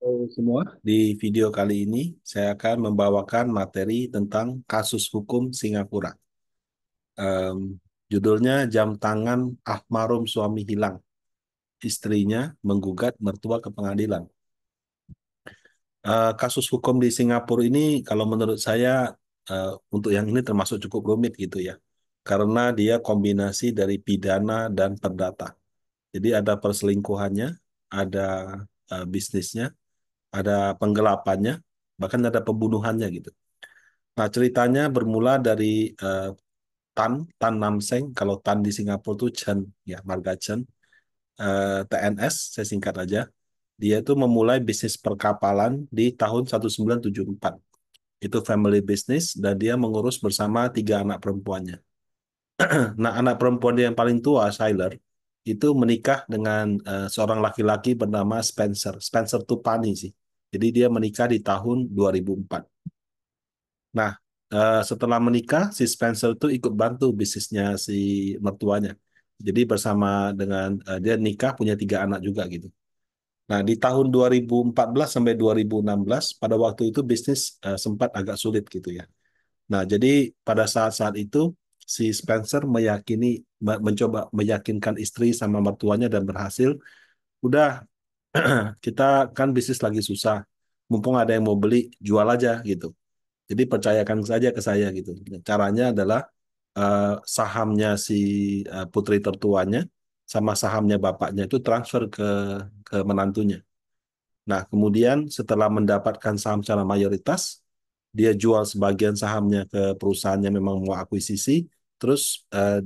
Halo semua, di video kali ini saya akan membawakan materi tentang kasus hukum Singapura. Em, Judulnya Jam Tangan Almarhum Suami Hilang. Istrinya menggugat mertua ke pengadilan. Kasus hukum di Singapura ini, kalau menurut saya, untuk yang ini termasuk cukup rumit gitu ya. Karena dia kombinasi dari pidana dan perdata. Jadi ada perselingkuhannya, ada bisnisnya, ada penggelapannya, bahkan ada pembunuhannya gitu. Nah, ceritanya bermula dari eh, Tan, Tan Nam Seng. Kalau Tan di Singapura tuh Chen, ya, marga Chen. TNS, saya singkat aja. Dia itu memulai bisnis perkapalan di tahun 1974. Itu family business dan dia mengurus bersama tiga anak perempuannya. Nah, anak perempuan dia yang paling tua, Tyler, itu menikah dengan seorang laki-laki bernama Spencer. Spencer Tupani sih. Jadi dia menikah di tahun 2004. Nah, setelah menikah, si Spencer itu ikut bantu bisnisnya si mertuanya. Jadi bersama dengan dia nikah punya tiga anak juga gitu. Nah, di tahun 2014 sampai 2016, pada waktu itu bisnis sempat agak sulit gitu ya. Nah, jadi pada saat-saat itu si Spencer mencoba meyakinkan istri sama mertuanya dan berhasil. Udah, kita kan bisnis lagi susah. Mumpung ada yang mau beli, jual aja gitu. Jadi percayakan saja ke saya gitu. Caranya adalah sahamnya si putri tertuanya sama sahamnya bapaknya itu transfer ke menantunya. Nah, kemudian setelah mendapatkan saham secara mayoritas, dia jual sebagian sahamnya ke perusahaan yang memang mau akuisisi. Terus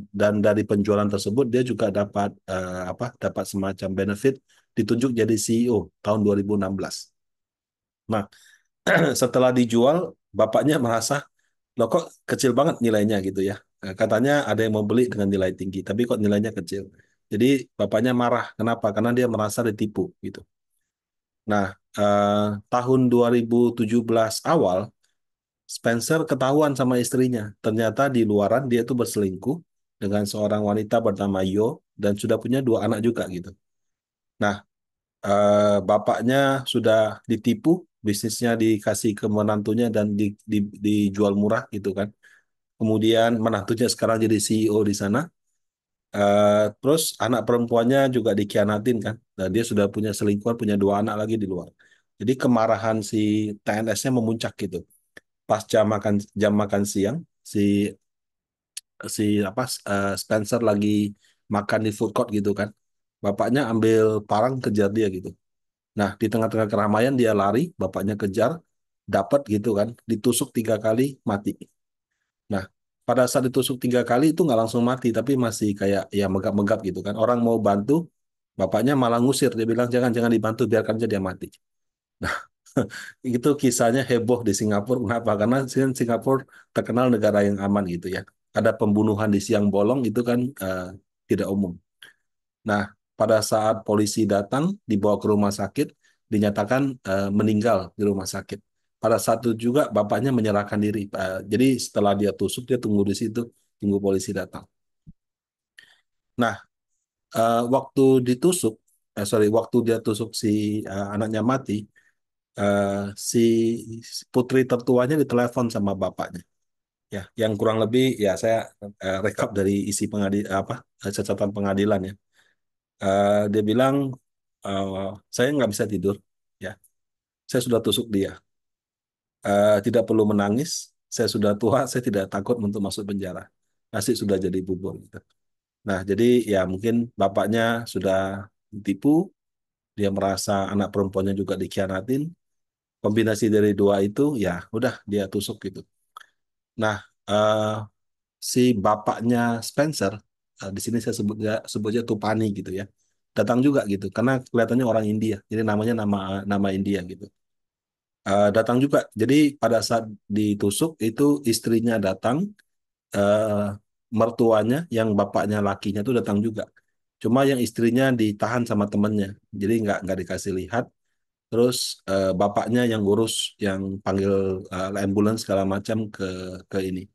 dan dari penjualan tersebut dia juga dapat dapat semacam benefit ditunjuk jadi CEO tahun 2016. Nah, setelah dijual, bapaknya merasa, loh kok kecil banget nilainya gitu ya. Katanya ada yang mau beli dengan nilai tinggi, tapi kok nilainya kecil. Jadi bapaknya marah. Kenapa? Karena dia merasa ditipu gitu. Nah, tahun 2017 awal, Spencer ketahuan sama istrinya. Ternyata di luaran dia itu berselingkuh dengan seorang wanita bernama Yo dan sudah punya dua anak juga gitu. Nah, bapaknya sudah ditipu, bisnisnya dikasih ke menantunya dan dijual murah gitu kan. Kemudian menantunya sekarang jadi CEO di sana. Terus anak perempuannya juga dikhianatin kan. Dan dia sudah punya selingkuhan, punya dua anak lagi di luar. Jadi kemarahan si TNS-nya memuncak gitu. Pas jam makan siang, si si Spencer lagi makan di food court gitu kan. Bapaknya ambil parang kejar dia gitu. Nah, di tengah-tengah keramaian dia lari, bapaknya kejar, dapat gitu kan, ditusuk 3 kali, mati. Nah, pada saat ditusuk 3 kali itu nggak langsung mati, tapi masih kayak ya megap-megap gitu kan. Orang mau bantu, bapaknya malah ngusir. Dia bilang jangan jangan dibantu, biarkan aja dia mati. Nah, itu kisahnya heboh di Singapura. Kenapa? Karena Singapura terkenal negara yang aman gitu ya. Ada pembunuhan di siang bolong itu kan tidak umum. Nah, pada saat polisi datang, dibawa ke rumah sakit, dinyatakan meninggal di rumah sakit. Pada saat itu juga bapaknya menyerahkan diri. Jadi setelah dia tusuk, dia tunggu di situ, tunggu polisi datang. Nah, waktu ditusuk, waktu dia tusuk si anaknya mati, eh, si putri tertuanya ditelepon sama bapaknya. Ya, yang kurang lebih ya saya rekap dari isi catatan pengadilan ya. Dia bilang eh, saya nggak bisa tidur, ya. Saya sudah tusuk dia. Tidak perlu menangis. Saya sudah tua. Saya tidak takut untuk masuk penjara. Nasi sudah jadi bubur. Gitu. Nah, jadi ya mungkin bapaknya sudah ditipu. Dia merasa anak perempuannya juga dikhianatin. Kombinasi dari dua itu, ya udah dia tusuk gitu. Nah, si bapaknya Spencer, di sini saya sebutnya Tupani gitu ya, datang juga gitu. Karena kelihatannya orang India. Jadi namanya nama nama India gitu. Datang juga. Jadi pada saat ditusuk itu istrinya datang, eh, mertuanya yang bapaknya lakinya itu datang juga. Cuma yang istrinya ditahan sama temennya, jadi nggak dikasih lihat. Terus bapaknya yang ngurus, yang panggil ambulans segala macam ke ini.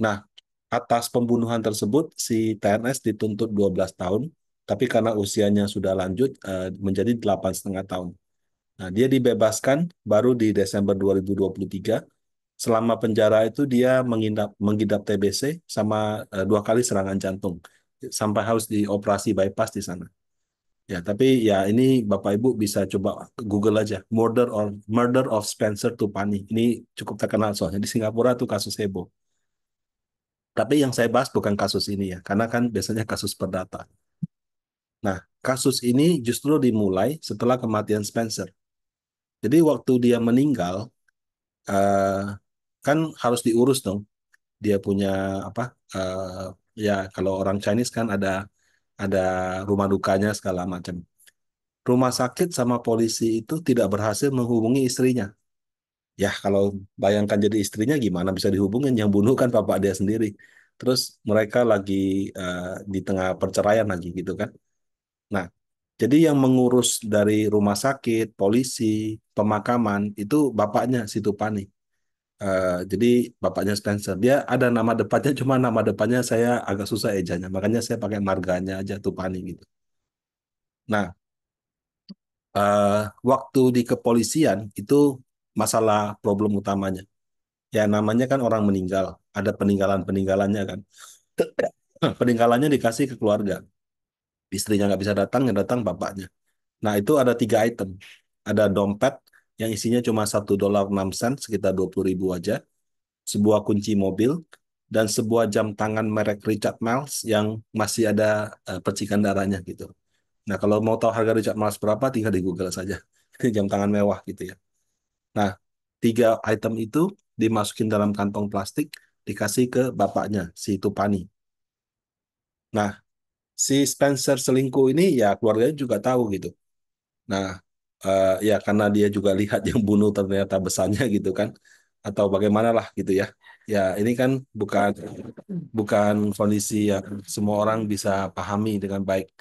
Nah, atas pembunuhan tersebut si TNS dituntut 12 tahun, tapi karena usianya sudah lanjut menjadi 8,5 tahun. Nah, dia dibebaskan baru di Desember 2023. Selama penjara itu dia mengidap TBC sama 2 kali serangan jantung. Sampai harus dioperasi bypass di sana. Ya, tapi ya ini Bapak Ibu bisa coba Google aja. Murder of Spencer Tupani. Ini cukup terkenal soalnya di Singapura tuh kasus heboh. Tapi yang saya bahas bukan kasus ini ya, karena kan biasanya kasus perdata. Nah, kasus ini justru dimulai setelah kematian Spencer. Jadi waktu dia meninggal, eh, kan harus diurus dong. Dia punya apa? Ya kalau orang Chinese kan ada rumah dukanya segala macam. Rumah sakit sama polisi itu tidak berhasil menghubungi istrinya. Ya kalau bayangkan jadi istrinya gimana bisa dihubungin? Yang bunuh kan bapak dia sendiri. Terus mereka lagi eh, di tengah perceraian lagi gitu kan. Nah, jadi yang mengurus dari rumah sakit, polisi, pemakaman itu bapaknya si Tupani. Jadi bapaknya Spencer. Dia ada nama depannya, cuma nama depannya saya agak susah ejanya. Makanya saya pakai marganya aja Tupani gitu. Nah, eh, waktu di kepolisian itu masalah problem utamanya. Ya namanya kan orang meninggal, ada peninggalan-peninggalannya kan. Peninggalannya dikasih ke keluarga. Istrinya nggak bisa datang, yang datang bapaknya. Nah, itu ada 3 item. Ada dompet yang isinya cuma $1.06, sekitar 20.000 aja. Sebuah kunci mobil, dan sebuah jam tangan merek Richard Miles yang masih ada percikan darahnya gitu. Nah, kalau mau tahu harga Richard Miles berapa, tinggal di Google saja. Jam tangan mewah gitu ya. Nah, 3 item itu dimasukin dalam kantong plastik, dikasih ke bapaknya, si Tupani. Nah, si Spencer selingkuh ini ya keluarganya juga tahu gitu. Nah, ya karena dia juga lihat yang bunuh ternyata besarnya gitu kan, atau bagaimana lah gitu ya. Ya ini kan bukan bukan kondisi yang semua orang bisa pahami dengan baik.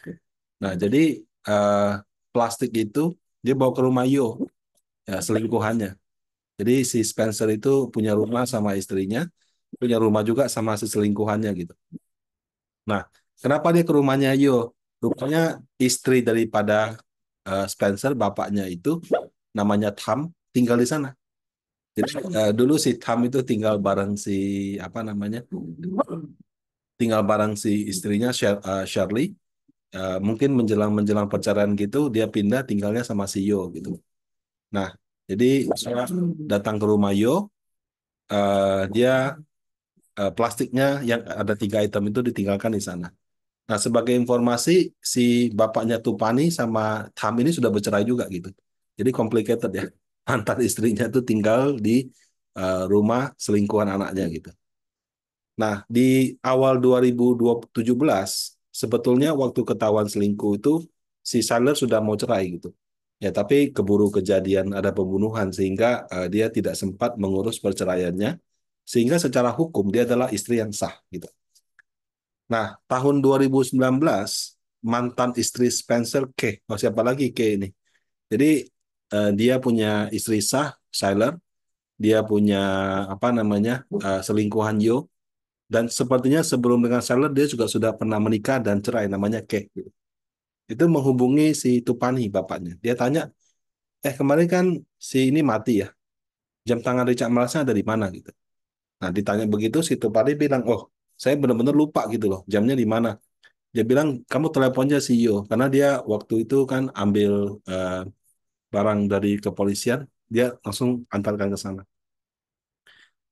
Nah, jadi eh, plastik itu dia bawa ke rumah Yo, ya, selingkuhannya. Jadi si Spencer itu punya rumah sama istrinya, punya rumah juga sama si selingkuhannya gitu. Nah, kenapa dia ke rumahnya Yo? Rupanya istri daripada Spencer, bapaknya itu namanya Tham, tinggal di sana. Jadi dulu si Tham itu tinggal bareng si apa namanya? Tinggal bareng si istrinya Shirley. Mungkin menjelang menjelang perceraian gitu dia pindah tinggalnya sama si Yo gitu. Nah, jadi saya datang ke rumah Yo, dia plastiknya yang ada 3 item itu ditinggalkan di sana. Nah, sebagai informasi, si bapaknya Tupani sama Tham ini sudah bercerai juga gitu. Jadi complicated ya. Antar istrinya tuh tinggal di rumah selingkuhan anaknya gitu. Nah, di awal 2017, sebetulnya waktu ketahuan selingkuh itu, si Sailor sudah mau cerai gitu. Ya, tapi keburu kejadian ada pembunuhan sehingga dia tidak sempat mengurus perceraiannya. Sehingga secara hukum dia adalah istri yang sah gitu. Nah, tahun 2019, mantan istri Spencer K. Oh, siapa lagi K ini? Jadi dia punya istri sah, Tyler. Dia punya apa namanya selingkuhan Yo. Dan sepertinya sebelum dengan Tyler dia juga sudah pernah menikah dan cerai, namanya K. Itu menghubungi si Tupani bapaknya. Dia tanya, kemarin kan si ini mati ya. Jam tangan Richard Malasnya ada di mana gitu. Nah, ditanya begitu si Tupani bilang, oh, saya benar-benar lupa gitu loh, jamnya di mana. Dia bilang kamu teleponnya CEO karena dia waktu itu kan ambil eh, barang dari kepolisian, dia langsung antarkan ke sana.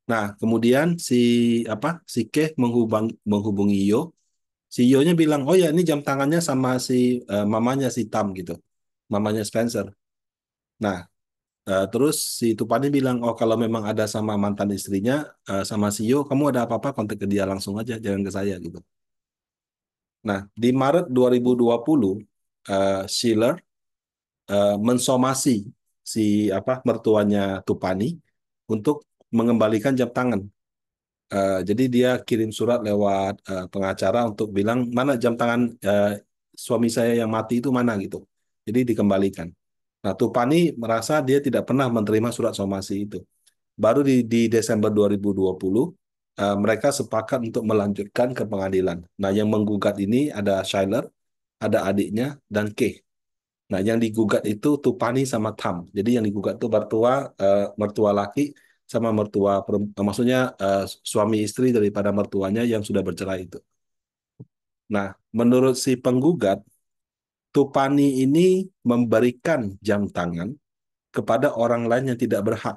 Nah, kemudian si K menghubungi Yo. Si Yo-nya bilang, "Oh ya, ini jam tangannya sama si mamanya si Tam gitu. Mamanya Spencer." Nah, terus si Tupani bilang, "Oh, kalau memang ada sama mantan istrinya sama si Yo, kamu ada apa-apa kontak ke dia langsung aja, jangan ke saya gitu." Nah, di Maret 2020, Schiller mensomasi si mertuanya Tupani untuk mengembalikan jam tangan. Jadi dia kirim surat lewat pengacara untuk bilang mana jam tangan suami saya yang mati itu mana gitu. Jadi dikembalikan. Nah, Tupani merasa dia tidak pernah menerima surat somasi itu. Baru di Desember 2020 mereka sepakat untuk melanjutkan ke pengadilan. Nah, yang menggugat ini ada Schuyler, ada adiknya, dan Kay. Nah, yang digugat itu Tupani sama Tam. Jadi yang digugat itu mertua laki sama maksudnya suami istri daripada mertuanya yang sudah bercerai itu. Nah, menurut si penggugat, Tupani ini memberikan jam tangan kepada orang lain yang tidak berhak.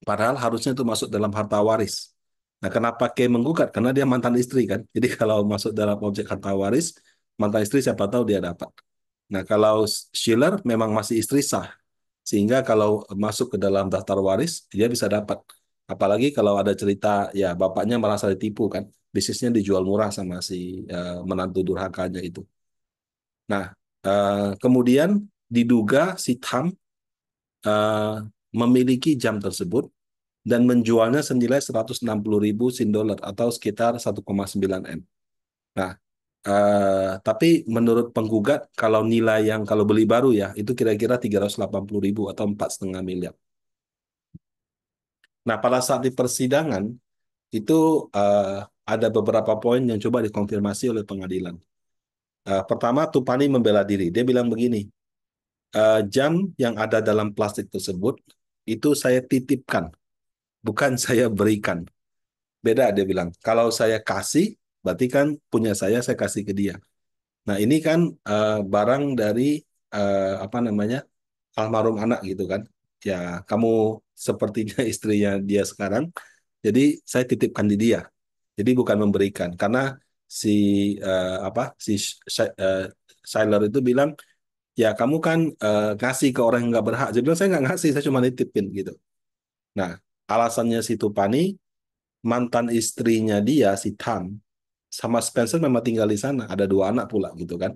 Padahal harusnya itu masuk dalam harta waris. Nah, kenapa Kay menggugat? Karena dia mantan istri kan. Jadi kalau masuk dalam objek harta waris, mantan istri siapa tahu dia dapat. Nah, kalau Schiller memang masih istri sah. Sehingga kalau masuk ke dalam daftar waris, dia bisa dapat. Apalagi kalau ada cerita, ya bapaknya merasa ditipu kan. Bisnisnya dijual murah sama si menantu durhakanya itu. Nah, kemudian diduga si Tam eh, memiliki jam tersebut dan menjualnya senilai 160.000 sin dolar atau sekitar 1,9 M. Nah, tapi menurut penggugat kalau nilai yang kalau beli baru ya itu kira-kira 380.000 atau 4,5 miliar. Nah, pada saat di persidangan itu eh, ada beberapa poin yang coba dikonfirmasi oleh pengadilan. Pertama, Tupani membela diri. Dia bilang begini, jam yang ada dalam plastik tersebut itu saya titipkan, bukan saya berikan. Beda dia bilang. Kalau saya kasih, berarti kan punya saya kasih ke dia. Nah ini kan barang dari apa namanya almarhum anak gitu kan. Ya kamu sepertinya istrinya dia sekarang. Jadi saya titipkan di dia. Jadi bukan memberikan. Karena si apa si Shiler itu bilang ya kamu kan ngasih ke orang yang nggak berhak. Dia bilang saya nggak ngasih, saya cuma nitipin gitu. Nah alasannya si Tupani mantan istrinya dia si Tam sama Spencer memang tinggal di sana, ada dua anak pula gitu kan.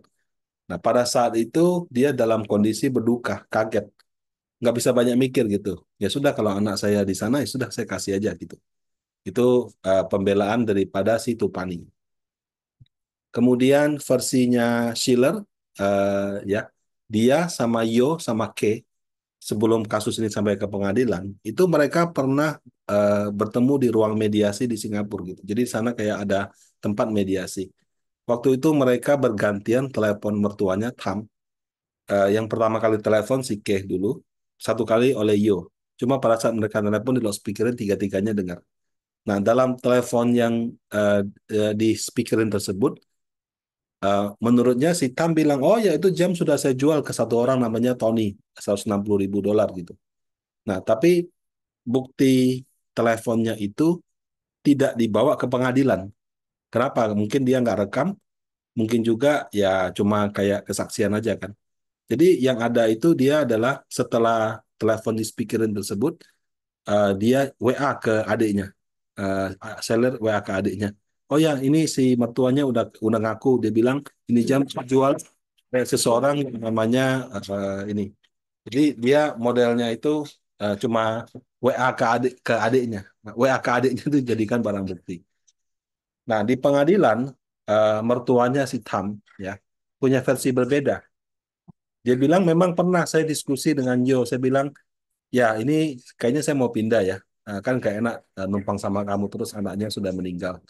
Nah pada saat itu dia dalam kondisi berduka, kaget, nggak bisa banyak mikir gitu. Ya sudah kalau anak saya di sana ya sudah saya kasih aja gitu. Itu pembelaan daripada si Tupani. Kemudian versinya Schiller, ya dia sama Yo sama K sebelum kasus ini sampai ke pengadilan, itu mereka pernah bertemu di ruang mediasi di Singapura gitu. Jadi di sana kayak ada tempat mediasi. Waktu itu mereka bergantian telepon mertuanya Tam. Yang pertama kali telepon si Keh dulu, satu kali oleh Yo. Cuma pada saat mereka telepon di loudspeakerin tiga-tiganya dengar. Nah, dalam telepon yang uh, di speakerin tersebut, menurutnya si Tam bilang, oh ya itu jam sudah saya jual ke satu orang namanya Tony, 160.000 dolar gitu. Nah, tapi bukti teleponnya itu tidak dibawa ke pengadilan. Kenapa? Mungkin dia nggak rekam, mungkin juga ya cuma kayak kesaksian aja kan. Jadi yang ada itu dia adalah setelah telepon di speakerin tersebut, dia WA ke adiknya. Uh, Seller WA ke adiknya. Oh ya, ini si mertuanya udah ngaku. Dia bilang ini jam jual seseorang yang namanya ini. Jadi dia modelnya itu cuma WA ke adiknya. Nah, WA ke adiknya itu jadikan barang bukti. Nah di pengadilan mertuanya si Tam ya punya versi berbeda. Dia bilang memang pernah saya diskusi dengan Yo. Saya bilang ya ini kayaknya saya mau pindah ya. Kan gak enak numpang sama kamu terus anaknya sudah meninggal.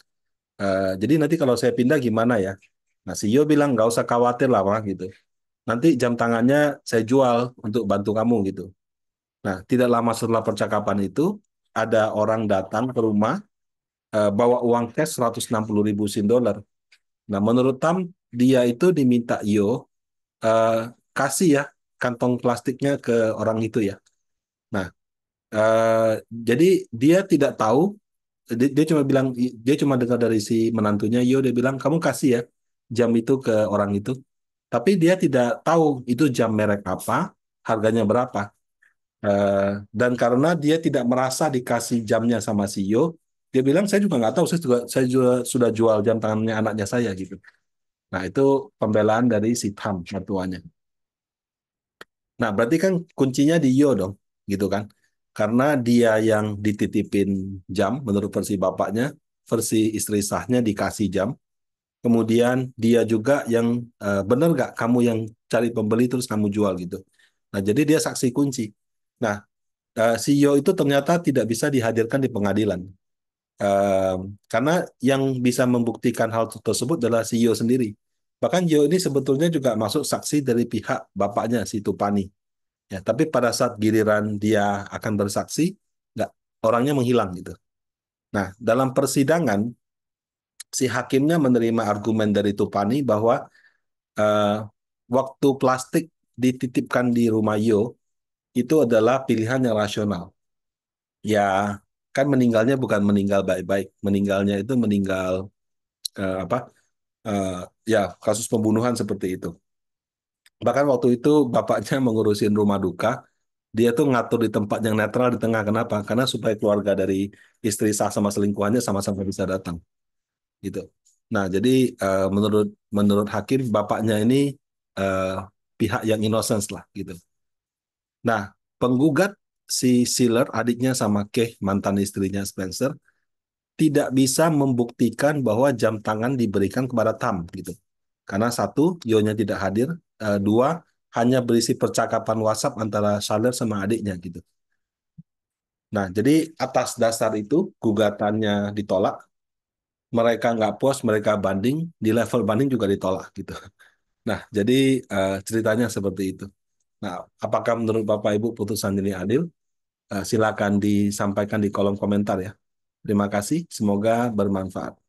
Jadi nanti kalau saya pindah gimana ya? Nah si Yo bilang nggak usah khawatir lah Wah, gitu. Nanti jam tangannya saya jual untuk bantu kamu gitu. Nah tidak lama setelah percakapan itu ada orang datang ke rumah bawa uang cash 160.000 sin dolar. Nah menurut Tam dia itu diminta Yo eh, kasih ya kantong plastiknya ke orang itu ya. Nah eh, jadi dia tidak tahu, dia cuma bilang, dia cuma dengar dari si menantunya, Yo, dia bilang, kamu kasih ya jam itu ke orang itu. Tapi dia tidak tahu itu jam merek apa, harganya berapa. Eh, dan karena dia tidak merasa dikasih jamnya sama si Yo, dia bilang, saya juga nggak tahu, saya juga sudah jual jam tangannya anaknya saya gitu. Nah itu pembelaan dari si Tam, mertuanya. Nah, berarti kan kuncinya di Yo dong, gitu kan? Karena dia yang dititipin jam menurut versi bapaknya, versi istri sahnya dikasih jam. Kemudian dia juga yang bener nggak kamu yang cari pembeli terus kamu jual gitu. Nah, jadi dia saksi kunci. Nah, si Yo itu ternyata tidak bisa dihadirkan di pengadilan. Karena yang bisa membuktikan hal tersebut adalah CEO sendiri. Bahkan Gio ini sebetulnya juga masuk saksi dari pihak bapaknya si Tupani. Ya, tapi pada saat giliran dia akan bersaksi, nggak, orangnya menghilang gitu. Nah, dalam persidangan si hakimnya menerima argumen dari Tupani bahwa eh, waktu plastik dititipkan di rumah Yo itu adalah pilihan yang rasional. Ya, kan meninggalnya bukan meninggal baik-baik, meninggalnya itu meninggal apa? eh, ya kasus pembunuhan seperti itu. Bahkan waktu itu bapaknya mengurusin rumah duka, dia tuh ngatur di tempat yang netral di tengah. Kenapa? Karena supaya keluarga dari istri sah sama selingkuhannya sama-sama bisa datang, gitu. Nah, jadi menurut menurut hakim bapaknya ini eh, pihak yang innocence lah, gitu. Nah, penggugat si Sealer, adiknya sama Kay, mantan istrinya Spencer, tidak bisa membuktikan bahwa jam tangan diberikan kepada Tam, gitu. Karena satu, Yonya tidak hadir, dua, hanya berisi percakapan WhatsApp antara Saler sama adiknya gitu. Nah, jadi atas dasar itu gugatannya ditolak, mereka nggak puas, mereka banding, di level banding juga ditolak gitu. Nah, jadi ceritanya seperti itu. Nah, apakah menurut Bapak Ibu putusan ini adil? Silakan disampaikan di kolom komentar ya. Terima kasih, semoga bermanfaat.